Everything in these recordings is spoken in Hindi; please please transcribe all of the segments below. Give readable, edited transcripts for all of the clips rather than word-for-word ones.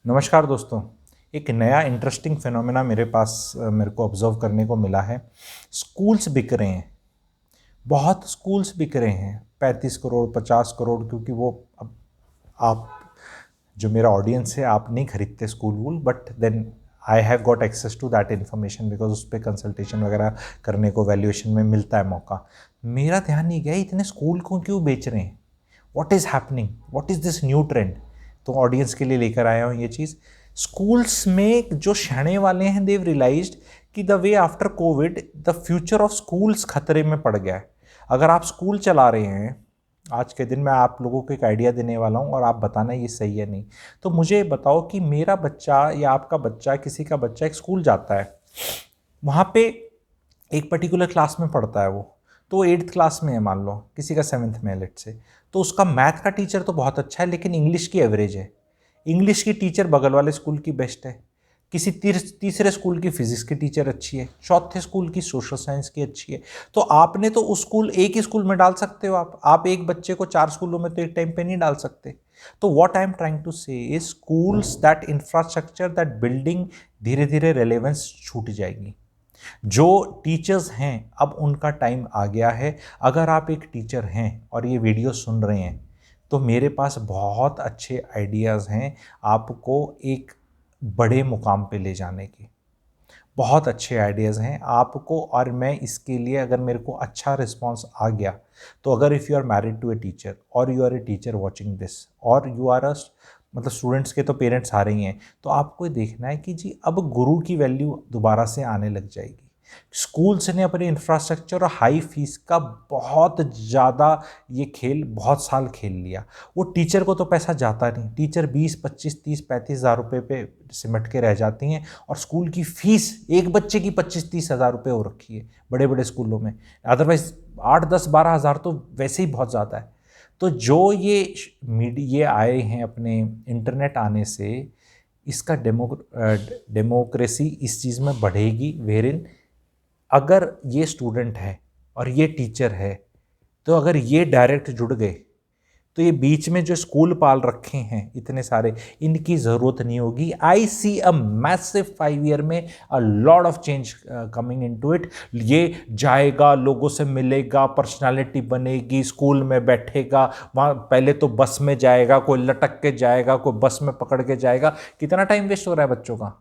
नमस्कार दोस्तों। एक नया इंटरेस्टिंग फिनोमेना मेरे को ऑब्जर्व करने को मिला है। स्कूल्स बिक रहे हैं, बहुत स्कूल्स बिक रहे हैं। 35 करोड़ 50 करोड़, क्योंकि वो अब आप जो मेरा ऑडियंस है आप नहीं खरीदते स्कूल वूल, but then I have got access to that information because उस पर कंसल्टेशन वगैरह करने को वैल्यूएशन में मिलता है मौका। मेरा ध्यान नहीं गया इतने स्कूल को क्यों बेच रहे हैं, what is happening, what is this new trend. तो ऑडियंस के लिए लेकर आया हूँ ये चीज़। स्कूल्स में जो शाणे वाले हैं देव रियलाइज्ड कि the way after Covid the future of schools खतरे में पड़ गया है। अगर आप स्कूल चला रहे हैं, आज के दिन मैं आप लोगों को एक आइडिया देने वाला हूँ और आप बताना ये सही है नहीं। तो मुझे बताओ कि मेरा बच्चा या आपका बच्चा, किसी का बच्चा एक स्कूल जाता है, वहाँ पे एक पर्टिकुलर क्लास में पढ़ता है वो, तो 8th क्लास में है मान लो, किसी का 7th में है लेट से, तो उसका मैथ का टीचर तो बहुत अच्छा है लेकिन इंग्लिश की एवरेज है। इंग्लिश की टीचर बगल वाले स्कूल की बेस्ट है, किसी तीसरे स्कूल की फिजिक्स की टीचर अच्छी है, चौथे स्कूल की सोशल साइंस की अच्छी है। तो आपने तो उस स्कूल एक ही स्कूल में डाल सकते हो, आप एक बच्चे को 4 स्कूलों में तो एक टाइम पे नहीं डाल सकते। तो what I am trying to say is schools that infrastructure that building धीरे धीरे रेलेवेंस छूट जाएगी। जो टीचर्स हैं अब उनका टाइम आ गया है। अगर आप एक टीचर हैं और ये वीडियो सुन रहे हैं तो मेरे पास बहुत अच्छे आइडियाज़ हैं आपको एक बड़े मुकाम पे ले जाने के। बहुत अच्छे आइडियाज़ हैं आपको, और मैं इसके लिए अगर मेरे को अच्छा रिस्पांस आ गया तो अगर if you are married to a teacher और you are a teacher watching this और यू आर अ मतलब स्टूडेंट्स के तो पेरेंट्स आ रही हैं, तो आपको देखना है कि जी अब गुरु की वैल्यू दोबारा से आने लग जाएगी। स्कूल्स ने अपने इंफ्रास्ट्रक्चर और हाई फीस का बहुत ज़्यादा ये खेल बहुत साल खेल लिया। वो टीचर को तो पैसा जाता नहीं, टीचर 20 25 30 35 हज़ार रुपये पे सिमट के रह जाती हैं, और स्कूल की फ़ीस एक बच्चे की 25 30 हज़ार रुपये हो रखी है बड़े बड़े स्कूलों में। अदरवाइज 8 10 12 हज़ार तो वैसे ही बहुत ज़्यादा है। तो जो ये आए हैं अपने इंटरनेट आने से, इसका डेमोक्रेसी इस चीज़ में बढ़ेगी, वेरिन अगर ये स्टूडेंट है और ये टीचर है, तो अगर ये डायरेक्ट जुड़ गए तो ये बीच में जो स्कूल पाल रखे हैं इतने सारे, इनकी ज़रूरत नहीं होगी। आई सी अ मैसिव 5 ईयर में a lot of change coming into it. ये जाएगा, लोगों से मिलेगा, पर्सनालिटी बनेगी, स्कूल में बैठेगा, वहाँ पहले तो बस में जाएगा, कोई लटक के जाएगा, कोई बस में पकड़ के जाएगा। कितना टाइम वेस्ट हो रहा है बच्चों का,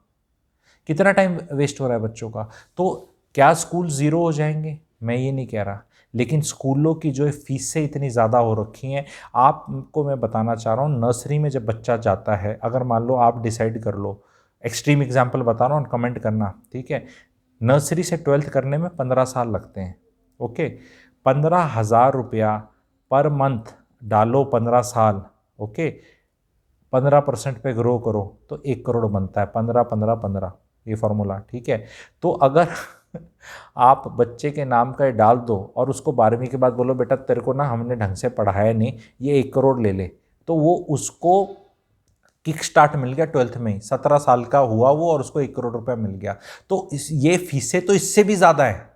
कितना टाइम वेस्ट हो रहा है बच्चों का। तो क्या स्कूल ज़ीरो हो जाएंगे? मैं ये नहीं कह रहा, लेकिन स्कूलों की जो फीसें इतनी ज़्यादा हो रखी हैं। आपको मैं बताना चाह रहा हूँ, नर्सरी में जब बच्चा जाता है, अगर मान लो आप डिसाइड कर लो, एक्सट्रीम एग्जाम्पल बता रहा हूँ, कमेंट करना, ठीक है। नर्सरी से 12th करने में 15 साल लगते हैं, ओके। 15,000 रुपया पर मंथ डालो, 15 साल, ओके। 15% पे ग्रो करो तो 1 करोड़ बनता है, 15 15 15, ये फॉर्मूला, ठीक है। तो अगर आप बच्चे के नाम का डाल दो और उसको 12वीं के बाद बोलो बेटा तेरे को ना हमने ढंग से पढ़ाया नहीं, ये 1 करोड़ ले ले, तो वो उसको किक स्टार्ट मिल गया 12th में ही। 17 साल का हुआ वो और उसको 1 करोड़ रुपया मिल गया। तो ये फीसें तो इससे भी ज़्यादा है,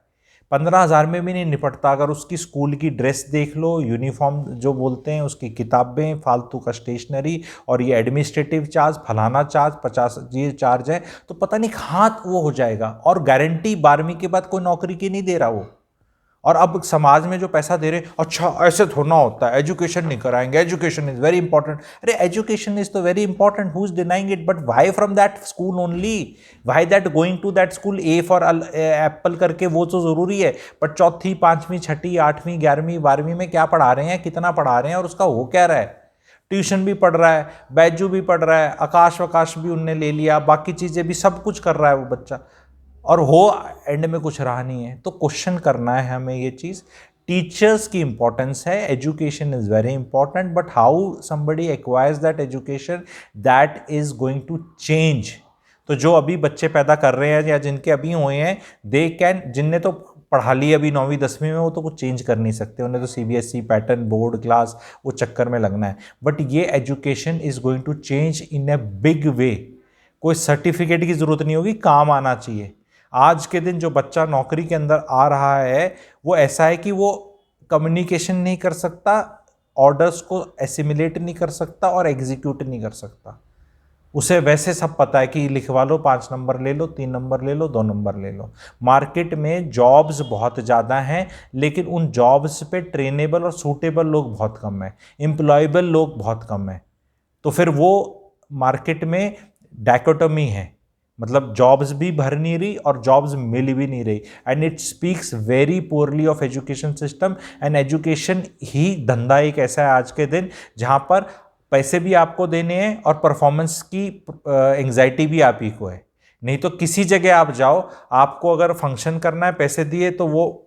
15,000 में भी नहीं निपटता। अगर उसकी स्कूल की ड्रेस देख लो, यूनिफॉर्म जो बोलते हैं, उसकी किताबें, फालतू का स्टेशनरी, और ये एडमिनिस्ट्रेटिव चार्ज, फलाना चार्ज, 50 ये चार्ज है, तो पता नहीं कहाँ वो हो जाएगा। और गारंटी 12वीं के बाद कोई नौकरी की नहीं दे रहा वो। और अब समाज में जो पैसा दे रहे, अच्छा ऐसे थोड़ा होता है, एजुकेशन नहीं कराएंगे, एजुकेशन इज वेरी इंपॉर्टेंट। अरे एजुकेशन इज तो very important, who is denying it, but why from that school only, why that going to that school, A for apple करके, वो तो जरूरी है, बट चौथी 5वीं 6ठी 8वीं 11वीं 12वीं में क्या पढ़ा रहे हैं, कितना पढ़ा रहे हैं, और उसका हो क्या रहा है। ट्यूशन भी पढ़ रहा है, बैजू भी पढ़ रहा है, आकाश वकाश भी उनने ले लिया, बाकी चीज़ें भी सब कुछ कर रहा है वो बच्चा, और हो एंड में कुछ रहा नहीं है। तो क्वेश्चन करना है हमें ये चीज़। टीचर्स की इंपॉर्टेंस है, education is very important, but how somebody acquires that education, that is going to change. तो जो अभी बच्चे पैदा कर रहे हैं या जिनके अभी हुए हैं, दे कैन, जिनने तो पढ़ा ली अभी 9वीं 10वीं में, वो तो कुछ चेंज कर नहीं सकते, उन्हें तो सीबीएसई पैटर्न, बोर्ड क्लास, वो चक्कर में लगना है। बट ये education is going to change in a big way. कोई सर्टिफिकेट की ज़रूरत नहीं होगी, काम आना चाहिए। आज के दिन जो बच्चा नौकरी के अंदर आ रहा है वो ऐसा है कि वो कम्युनिकेशन नहीं कर सकता, ऑर्डर्स को एसिमिलेट नहीं कर सकता और एग्जीक्यूट नहीं कर सकता। उसे वैसे सब पता है कि लिखवा लो, 5 नंबर ले लो, 3 नंबर ले लो, 2 नंबर ले लो। मार्केट में जॉब्स बहुत ज़्यादा हैं, लेकिन उन जॉब्स पे ट्रेनेबल और सूटेबल लोग बहुत कम हैं, एम्प्लॉयबल लोग बहुत कम हैं। तो फिर वो मार्केट में डायकोटोमी है, मतलब जॉब्स भी भर नहीं रही और जॉब्स मिल भी नहीं रही। And it speaks very poorly of education system. And education ही धंधा एक ऐसा है आज के दिन जहाँ पर पैसे भी आपको देने हैं और परफॉर्मेंस की एंग्जाइटी भी आप ही को है। नहीं तो किसी जगह आप जाओ, आपको अगर फंक्शन करना है, पैसे दिए तो वो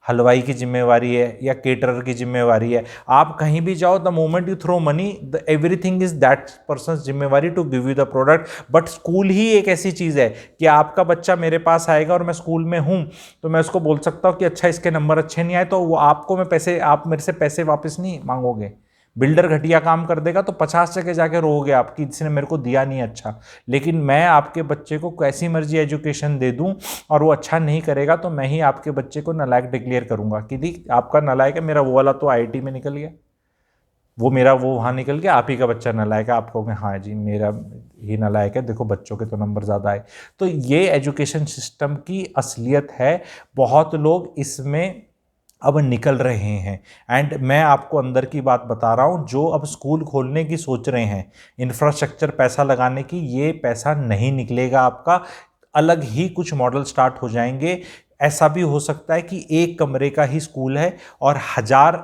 हलवाई की जिम्मेवारी है या केटरर की जिम्मेवारी है। आप कहीं भी जाओ, the moment you throw money, the everything is that person जिम्मेवारी to give you the product. But school ही एक ऐसी चीज़ है कि आपका बच्चा मेरे पास आएगा और मैं स्कूल में हूँ, तो मैं उसको बोल सकता हूँ कि अच्छा इसके नंबर अच्छे नहीं आए, तो वो आपको मैं पैसे, आप मेरे से पैसे वापस नहीं मांगोगे। बिल्डर घटिया काम कर देगा तो 50 जगह जाके रोओगे आप कि इसने मेरे को दिया नहीं अच्छा। लेकिन मैं आपके बच्चे को कैसी मर्जी एजुकेशन दे दूं और वो अच्छा नहीं करेगा, तो मैं ही आपके बच्चे को नालायक डिक्लेयर करूंगा कि दी आपका नालायक है, मेरा वो वाला तो आईआईटी में निकल गया, वो मेरा वो वहाँ निकल गया, आप ही का बच्चा नालायक है। आप कहोगे हाँ जी मेरा ही नालायक है, देखो बच्चों के तो नंबर ज़्यादा आए। तो ये एजुकेशन सिस्टम की असलियत है। बहुत लोग इसमें अब निकल रहे हैं। एंड मैं आपको अंदर की बात बता रहा हूँ, जो अब स्कूल खोलने की सोच रहे हैं, इंफ्रास्ट्रक्चर पैसा लगाने की, ये पैसा नहीं निकलेगा आपका। अलग ही कुछ मॉडल स्टार्ट हो जाएंगे। ऐसा भी हो सकता है कि एक कमरे का ही स्कूल है और 1000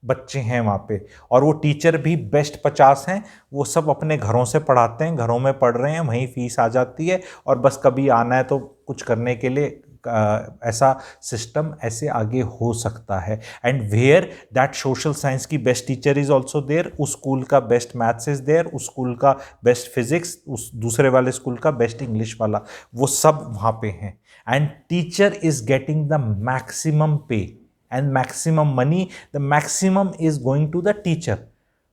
बच्चे हैं वहाँ पे, और वो टीचर भी बेस्ट 50 हैं, वो सब अपने घरों से पढ़ाते हैं, घरों में पढ़ रहे हैं, वहीं फीस आ जाती है, और बस कभी आना है तो कुछ करने के लिए ऐसा सिस्टम ऐसे आगे हो सकता है। And where that social science की best teacher is also there, उस स्कूल का बेस्ट मैथ्स इज देयर, उस स्कूल का बेस्ट फिजिक्स, उस दूसरे वाले स्कूल का बेस्ट इंग्लिश वाला, वो सब वहाँ पे हैं। And teacher is getting the maximum pay and maximum money, the maximum is going to the teacher.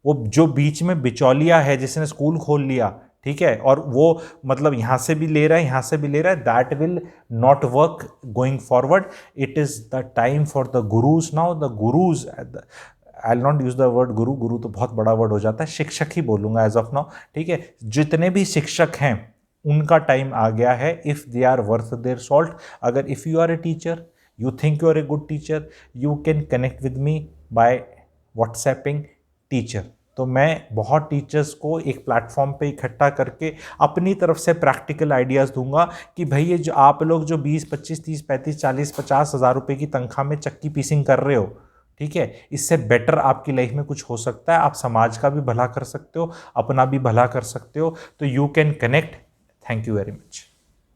वो जो बीच में बिचौलिया है जिसने स्कूल खोल लिया, ठीक है, और वो मतलब यहाँ से भी ले रहा है, यहाँ से भी ले रहा है, that will not work going forward. It is the time for the gurus now. The gurus, I will not use the word guru, गुरु तो बहुत बड़ा वर्ड हो जाता है, शिक्षक ही बोलूँगा एज ऑफ नाउ, ठीक है। जितने भी शिक्षक हैं उनका टाइम आ गया है, if they are worth their salt. अगर if you are a teacher, you think you are a good teacher, you can connect with me by WhatsApping teacher। तो मैं बहुत टीचर्स को एक प्लेटफॉर्म पे इकट्ठा करके अपनी तरफ से प्रैक्टिकल आइडियाज़ दूंगा कि भाई ये जो आप लोग जो 20, 25, 30, 35, 40, 50 हज़ार रुपये की तनख्वाह में चक्की पीसिंग कर रहे हो, ठीक है, इससे बेटर आपकी लाइफ में कुछ हो सकता है। आप समाज का भी भला कर सकते हो, अपना भी भला कर सकते हो। तो you can connect. Thank you very much.